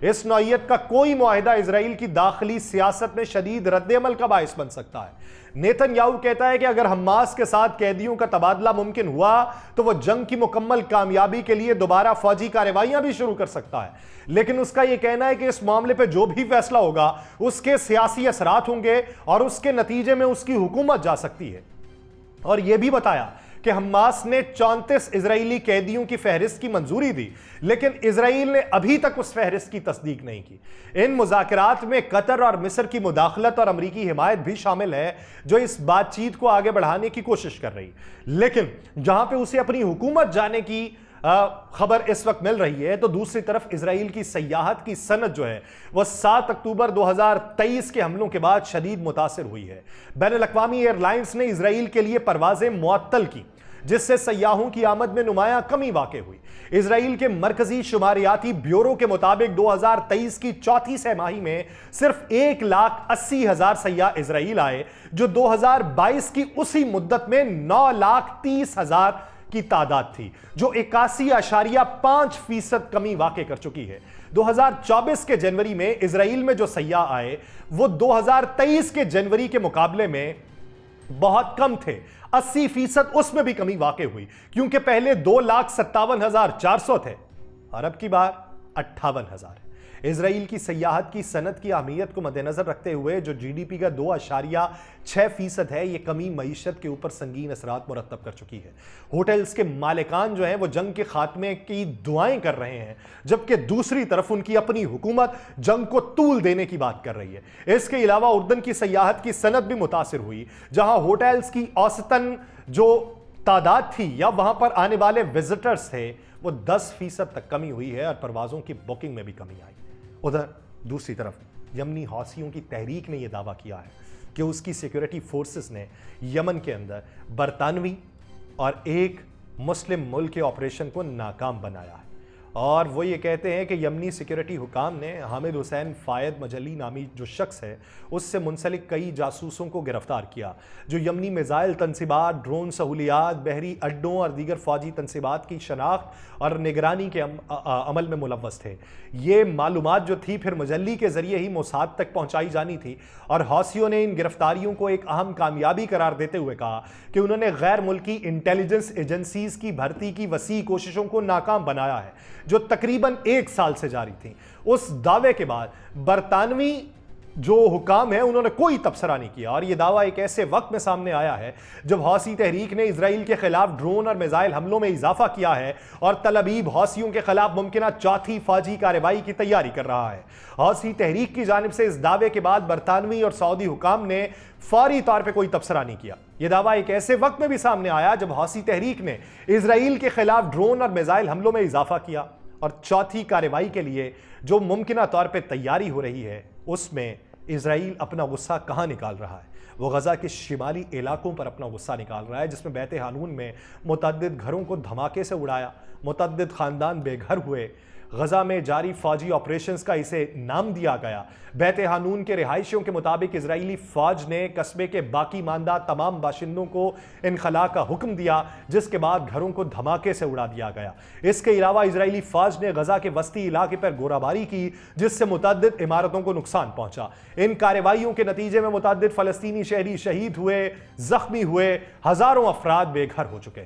اس نوعیت کا کوئی معاہدہ اسرائیل کی داخلی سیاست میں شدید رد عمل کا باعث بن سکتا ہے۔ نیتن یاہو کہتا ہے کہ اگر حماس کے ساتھ قیدیوں کا تبادلہ ممکن ہوا تو وہ جنگ کی مکمل کامیابی کے لیے دوبارہ فوجی کارروائیاں بھی شروع کر سکتا ہے، لیکن اس کا یہ کہنا ہے کہ اس معاملے پہ جو بھی فیصلہ ہوگا اس کے سیاسی اثرات ہوں گے اور اس کے نتیجے میں اس کی حکومت جا سکتی ہے۔ اور یہ بھی بتایا کہ حماس نے 34 اسرائیلی قیدیوں کی فہرست کی منظوری دی، لیکن اسرائیل نے ابھی تک اس فہرست کی تصدیق نہیں کی۔ ان مذاکرات میں قطر اور مصر کی مداخلت اور امریکی حمایت بھی شامل ہے، جو اس بات چیت کو آگے بڑھانے کی کوشش کر رہی، لیکن جہاں پہ اسے اپنی حکومت جانے کی خبر اس وقت مل رہی ہے، تو دوسری طرف اسرائیل کی سیاحت کی صنعت جو ہے وہ 7 اکتوبر 2023 کے حملوں کے بعد شدید متاثر ہوئی ہے۔ بین الاقوامی ایئر لائنز نے اسرائیل کے لیے پروازیں معطل کی، جس سے سیاحوں کی آمد میں نمایاں کمی واقع ہوئی۔ اسرائیل کے مرکزی شماریاتی بیورو کے مطابق 2023 کی چوتھی سہ ماہی میں صرف 1,80,000 سیاح اسرائیل آئے، جو 2022 کی اسی مدت میں 9,30,000 کی تعداد تھی، جو 81.5% کمی واقع کر چکی ہے۔ 2024 کے جنوری میں اسرائیل میں جو سیاح آئے وہ 2023 کے جنوری کے مقابلے میں بہت کم تھے، 80% اس میں بھی کمی واقع ہوئی، کیونکہ پہلے 2,57,400 تھے اور اب کی بار 58,000 ہے۔ اسرائیل کی سیاحت کی صنعت کی اہمیت کو مد نظر رکھتے ہوئے جو جی ڈی پی کا 2.6% ہے، یہ کمی معیشت کے اوپر سنگین اثرات مرتب کر چکی ہے۔ ہوٹلز کے مالکان جو ہیں وہ جنگ کے خاتمے کی دعائیں کر رہے ہیں، جبکہ دوسری طرف ان کی اپنی حکومت جنگ کو طول دینے کی بات کر رہی ہے۔ اس کے علاوہ اردن کی سیاحت کی صنعت بھی متاثر ہوئی، جہاں ہوٹلز کی اوسطاً جو تعداد تھی یا وہاں پر آنے والے وزٹرز تھے وہ 10% تک کمی ہوئی ہے اور پروازوں کی بکنگ میں بھی کمی آئی۔ ادھر دوسری طرف یمنی حوثیوں کی تحریک نے یہ دعویٰ کیا ہے کہ اس کی سیکیورٹی فورسز نے یمن کے اندر برطانوی اور ایک مسلم ملک کے آپریشن کو ناکام بنایا ہے، اور وہ یہ کہتے ہیں کہ یمنی سیکیورٹی حکام نے حامد حسین فائد مجلی نامی جو شخص ہے اس سے منسلک کئی جاسوسوں کو گرفتار کیا، جو یمنی میزائل تنصیبات، ڈرون سہولیات، بحری اڈوں اور دیگر فوجی تنصیبات کی شناخت اور نگرانی کے عمل میں ملوث تھے۔ یہ معلومات جو تھی پھر مجلی کے ذریعے ہی موساد تک پہنچائی جانی تھی، اور حوثیوں نے ان گرفتاریوں کو ایک اہم کامیابی قرار دیتے ہوئے کہا کہ انہوں نے غیر ملکی انٹیلیجنس ایجنسیز کی بھرتی کی وسیع کوششوں کو ناکام بنایا ہے، جو تقریباً 1 سال سے جاری تھیں۔ اس دعوے کے بعد برطانوی جو حکام ہیں انہوں نے کوئی تبصرہ نہیں کیا، اور یہ دعویٰ ایک ایسے وقت میں سامنے آیا ہے جب حوثی تحریک نے اسرائیل کے خلاف ڈرون اور میزائل حملوں میں اضافہ کیا ہے اور تل ابیب حوثیوں کے خلاف ممکنہ چوتھی فوجی کارروائی کی تیاری کر رہا ہے۔ حوثی تحریک کی جانب سے اس دعوے کے بعد برطانوی اور سعودی حکام نے فوری طور پہ کوئی تبصرہ نہیں کیا۔ یہ دعویٰ ایک ایسے وقت میں بھی سامنے آیا جب حوثی تحریک نے اسرائیل کے خلاف ڈرون اور میزائل حملوں میں اضافہ کیا، اور چوتھی کارروائی کے لیے جو ممکنہ طور پہ تیاری ہو رہی ہے اس میں اسرائیل اپنا غصہ کہاں نکال رہا ہے؟ وہ غزہ کے شمالی علاقوں پر اپنا غصہ نکال رہا ہے، جس میں بیت حانون میں متعدد گھروں کو دھماکے سے اڑایا، متعدد خاندان بے گھر ہوئے۔ غزہ میں جاری فوجی آپریشنز کا اسے نام دیا گیا۔ بیت حانون کے رہائشیوں کے مطابق اسرائیلی فوج نے قصبے کے باقی ماندہ تمام باشندوں کو انخلاء کا حکم دیا، جس کے بعد گھروں کو دھماکے سے اڑا دیا گیا۔ اس کے علاوہ اسرائیلی فوج نے غزہ کے وسطی علاقے پر گولہباری کی، جس سے متعدد عمارتوں کو نقصان پہنچا۔ ان کارروائیوں کے نتیجے میں متعدد فلسطینی شہری شہید ہوئے، زخمی ہوئے، ہزاروں افراد بے گھر ہو چکے۔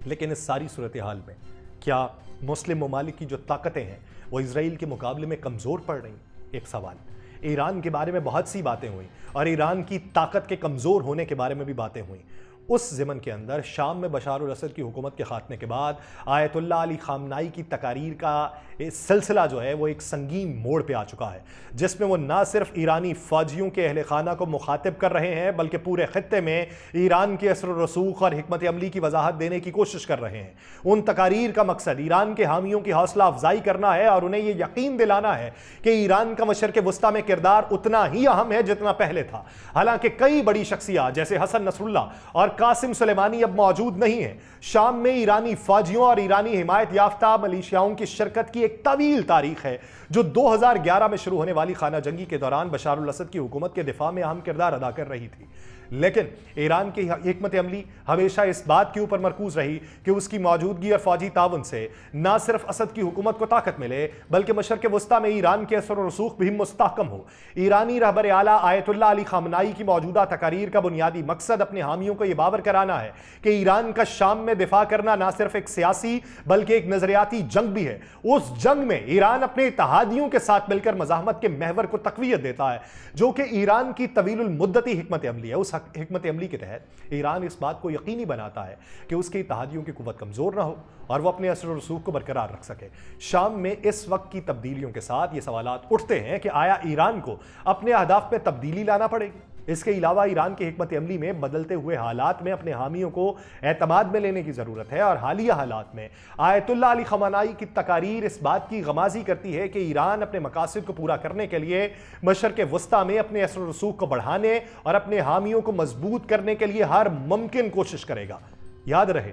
لیکن اس ساری صورتحال میں کیا مسلم ممالک کی جو طاقتیں ہیں وہ اسرائیل کے مقابلے میں کمزور پڑ رہی ہیں؟ ایک سوال۔ ایران کے بارے میں بہت سی باتیں ہوئیں اور ایران کی طاقت کے کمزور ہونے کے بارے میں بھی باتیں ہوئیں۔ اس ضمن کے اندر شام میں بشار الاسد کی حکومت کے خاتمے کے بعد آیت اللہ علی خامنائی کی تقاریر کا سلسلہ جو ہے وہ ایک سنگین موڑ پہ آ چکا ہے، جس میں وہ نہ صرف ایرانی فوجیوں کے اہل خانہ کو مخاطب کر رہے ہیں بلکہ پورے خطے میں ایران کے اثر و رسوخ اور حکمت عملی کی وضاحت دینے کی کوشش کر رہے ہیں۔ ان تقاریر کا مقصد ایران کے حامیوں کی حوصلہ افزائی کرنا ہے اور انہیں یہ یقین دلانا ہے کہ ایران کا مشرق وسطیٰ میں کردار اتنا ہی اہم ہے جتنا پہلے تھا۔ حالانکہ کئی بڑی شخصیات جیسے حسن نصر اللہ اور قاسم سلیمانی اب موجود نہیں ہیں۔ شام میں ایرانی فوجیوں اور ایرانی حمایت یافتہ ملیشیاؤں کی شرکت کی ایک طویل تاریخ ہے جو 2011 میں شروع ہونے والی خانہ جنگی کے دوران بشار الاسد کی حکومت کے دفاع میں اہم کردار ادا کر رہی تھی۔ لیکن ایران کی حکمت عملی ہمیشہ اس بات کے اوپر مرکوز رہی کہ اس کی موجودگی اور فوجی تعاون سے نہ صرف اسد کی حکومت کو طاقت ملے بلکہ مشرق وسطیٰ میں ایران کے اثر و رسوخ بھی مستحکم ہو۔ ایرانی رہبر اعلیٰ آیت اللہ علی خامنائی کی موجودہ تقاریر کا بنیادی مقصد اپنے حامیوں کو یہ باور کرانا ہے کہ ایران کا شام میں دفاع کرنا نہ صرف ایک سیاسی بلکہ ایک نظریاتی جنگ بھی ہے۔ اس جنگ میں ایران اپنے اتحادیوں کے ساتھ مل کر مزاحمت کے محور کو تقویت دیتا ہے جو کہ ایران کی طویل المدتی حکمت عملی ہے۔ اس حکمت عملی کے تحت ایران اس بات کو یقینی بناتا ہے کہ اس کے اتحادیوں کی قوت کمزور نہ ہو اور وہ اپنے اثر و رسوخ کو برقرار رکھ سکے۔ شام میں اس وقت کی تبدیلیوں کے ساتھ یہ سوالات اٹھتے ہیں کہ آیا ایران کو اپنے اہداف میں تبدیلی لانا پڑے گی؟ اس کے علاوہ ایران کی حکمت عملی میں بدلتے ہوئے حالات میں اپنے حامیوں کو اعتماد میں لینے کی ضرورت ہے، اور حالیہ حالات میں آیت اللہ علی خامنائی کی تقاریر اس بات کی غمازی کرتی ہے کہ ایران اپنے مقاصد کو پورا کرنے کے لیے مشرق وسطیٰ میں اپنے اثر و رسوخ کو بڑھانے اور اپنے حامیوں کو مضبوط کرنے کے لیے ہر ممکن کوشش کرے گا۔ یاد رہے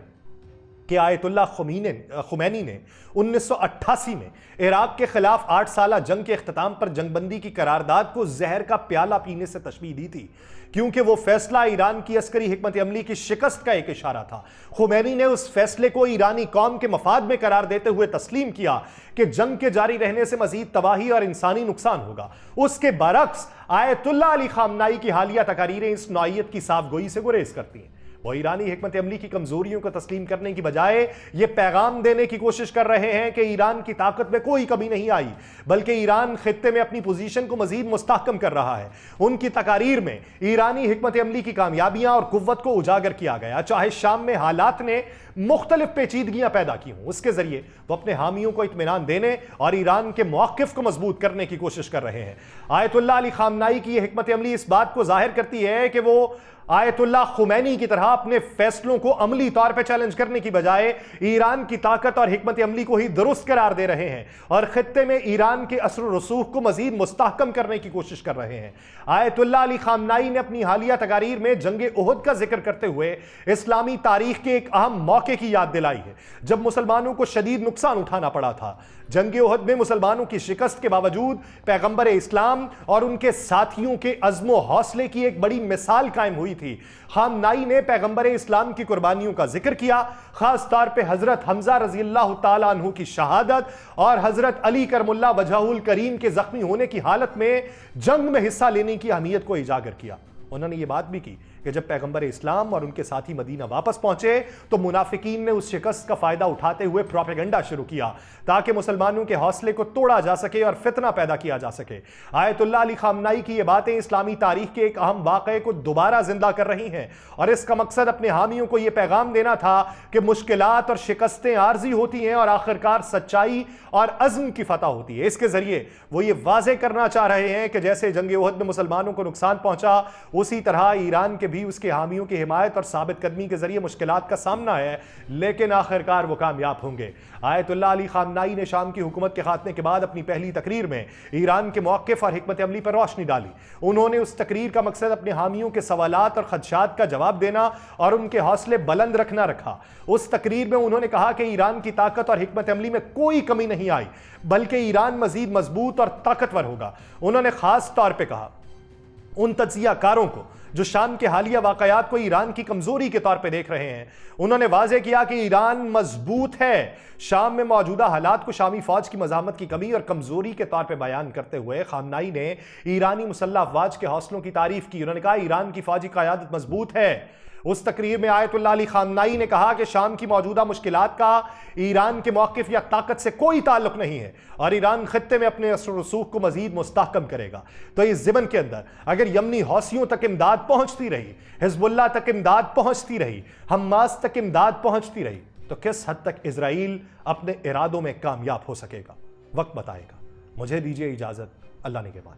کہ آیت اللہ خمینی نے 1988 میں عراق کے خلاف 8 سالہ جنگ کے اختتام پر جنگ بندی کی قرارداد کو زہر کا پیالہ پینے سے تشبیہ دی تھی، کیونکہ وہ فیصلہ ایران کی عسکری حکمت عملی کی شکست کا ایک اشارہ تھا۔ خمینی نے اس فیصلے کو ایرانی قوم کے مفاد میں قرار دیتے ہوئے تسلیم کیا کہ جنگ کے جاری رہنے سے مزید تباہی اور انسانی نقصان ہوگا۔ اس کے برعکس آیت اللہ علی خامنائی کی حالیہ تقاریریں اس نوعیت کی صاف گوئی سے گریز کرتی ہیں۔ وہ ایرانی حکمت عملی کی کمزوریوں کو تسلیم کرنے کی بجائے یہ پیغام دینے کی کوشش کر رہے ہیں کہ ایران کی طاقت میں کوئی کمی نہیں آئی بلکہ ایران خطے میں اپنی پوزیشن کو مزید مستحکم کر رہا ہے۔ ان کی تقاریر میں ایرانی حکمت عملی کی کامیابیاں اور قوت کو اجاگر کیا گیا، چاہے شام میں حالات نے مختلف پیچیدگیاں پیدا کی ہوں۔ اس کے ذریعے وہ اپنے حامیوں کو اطمینان دینے اور ایران کے موقف کو مضبوط کرنے کی کوشش کر رہے ہیں۔ آیت اللہ علی خامنائی کی یہ حکمت عملی اس بات کو ظاہر کرتی ہے کہ وہ آیت اللہ خمینی کی طرح اپنے فیصلوں کو عملی طور پہ چیلنج کرنے کی بجائے ایران کی طاقت اور حکمت عملی کو ہی درست قرار دے رہے ہیں اور خطے میں ایران کے اثر و رسوخ کو مزید مستحکم کرنے کی کوشش کر رہے ہیں۔ آیت اللہ علی خامنائی نے اپنی حالیہ تقاریر میں جنگ احد کا ذکر کرتے ہوئے اسلامی تاریخ کے ایک اہم موقع کی یاد دلائی ہے جب مسلمانوں کو شدید نقصان اٹھانا پڑا تھا۔ جنگ احد میں مسلمانوں کی شکست کے باوجود پیغمبر اسلام اور ان کے ساتھیوں کے عزم و حوصلے کی ایک بڑی مثال قائم ہوئی تھی۔ خامنائی نے پیغمبر اسلام کی قربانیوں کا ذکر کیا، خاص طور پہ حضرت حمزہ رضی اللہ تعالیٰ عنہ کی شہادت اور حضرت علی کرم اللہ وجہہ الکریم کے زخمی ہونے کی حالت میں جنگ میں حصہ لینے کی اہمیت کو اجاگر کیا۔ انہوں نے یہ بات بھی کی کہ جب پیغمبر اسلام اور ان کے ساتھی مدینہ واپس پہنچے تو منافقین نے اس شکست کا فائدہ اٹھاتے ہوئے پروپیگنڈا شروع کیا تاکہ مسلمانوں کے حوصلے کو توڑا جا سکے اور فتنہ پیدا کیا جا سکے۔ آیت اللہ علی خامنائی کی یہ باتیں اسلامی تاریخ کے ایک اہم واقعے کو دوبارہ زندہ کر رہی ہیں اور اس کا مقصد اپنے حامیوں کو یہ پیغام دینا تھا کہ مشکلات اور شکستیں عارضی ہوتی ہیں اور آخرکار سچائی اور عزم کی فتح ہوتی ہے۔ اس کے ذریعے وہ یہ واضح کرنا چاہ رہے ہیں کہ جیسے جنگ احد میں مسلمانوں کو نقصان پہنچا اسی طرح ایران کے بھی اس کے حامیوں کی حمایت اور ثابت قدمی کے ذریعے مشکلات کا سامنا ہے، لیکن آخرکار وہ کامیاب ہوں گے۔ آیت اللہ علی خامنائی نے شام کی حکومت کے خاتمے کے بعد اپنی پہلی تقریر میں ایران کے موقف اور حکمت عملی پر روشنی ڈالی۔ انہوں نے اس تقریر کا مقصد اپنے حامیوں کے سوالات اور خدشات کا جواب دینا اور ان کے حوصلے بلند رکھنا رکھا۔ اس تقریر میں انہوں نے کہا کہ ایران کی طاقت اور حکمت عملی میں کوئی کمی نہیں آئی بلکہ ایران مزید مضبوط اور طاقتور ہوگا۔ انہوں نے خاص طور پہ کہا ان تجزیہ کاروں کو جو شام کے حالیہ واقعات کو ایران کی کمزوری کے طور پہ دیکھ رہے ہیں، انہوں نے واضح کیا کہ ایران مضبوط ہے۔ شام میں موجودہ حالات کو شامی فوج کی مزاحمت کی کمی اور کمزوری کے طور پہ بیان کرتے ہوئے خامنائی نے ایرانی مسلح افواج کے حوصلوں کی تعریف کی۔ انہوں نے کہا ایران کی فوجی قیادت مضبوط ہے۔ اس تقریر میں آیت اللہ علی خامنائی نے کہا کہ شام کی موجودہ مشکلات کا ایران کے موقف یا طاقت سے کوئی تعلق نہیں ہے اور ایران خطے میں اپنے اثر و رسوخ کو مزید مستحکم کرے گا۔ تو اس ضمن کے اندر اگر یمنی حوثیوں تک امداد پہنچتی رہی، حزب اللہ تک امداد پہنچتی رہی، حماس تک امداد پہنچتی رہی، تو کس حد تک اسرائیل اپنے ارادوں میں کامیاب ہو سکے گا؟ وقت بتائے گا۔ مجھے دیجیے اجازت، اللہ نگہبان۔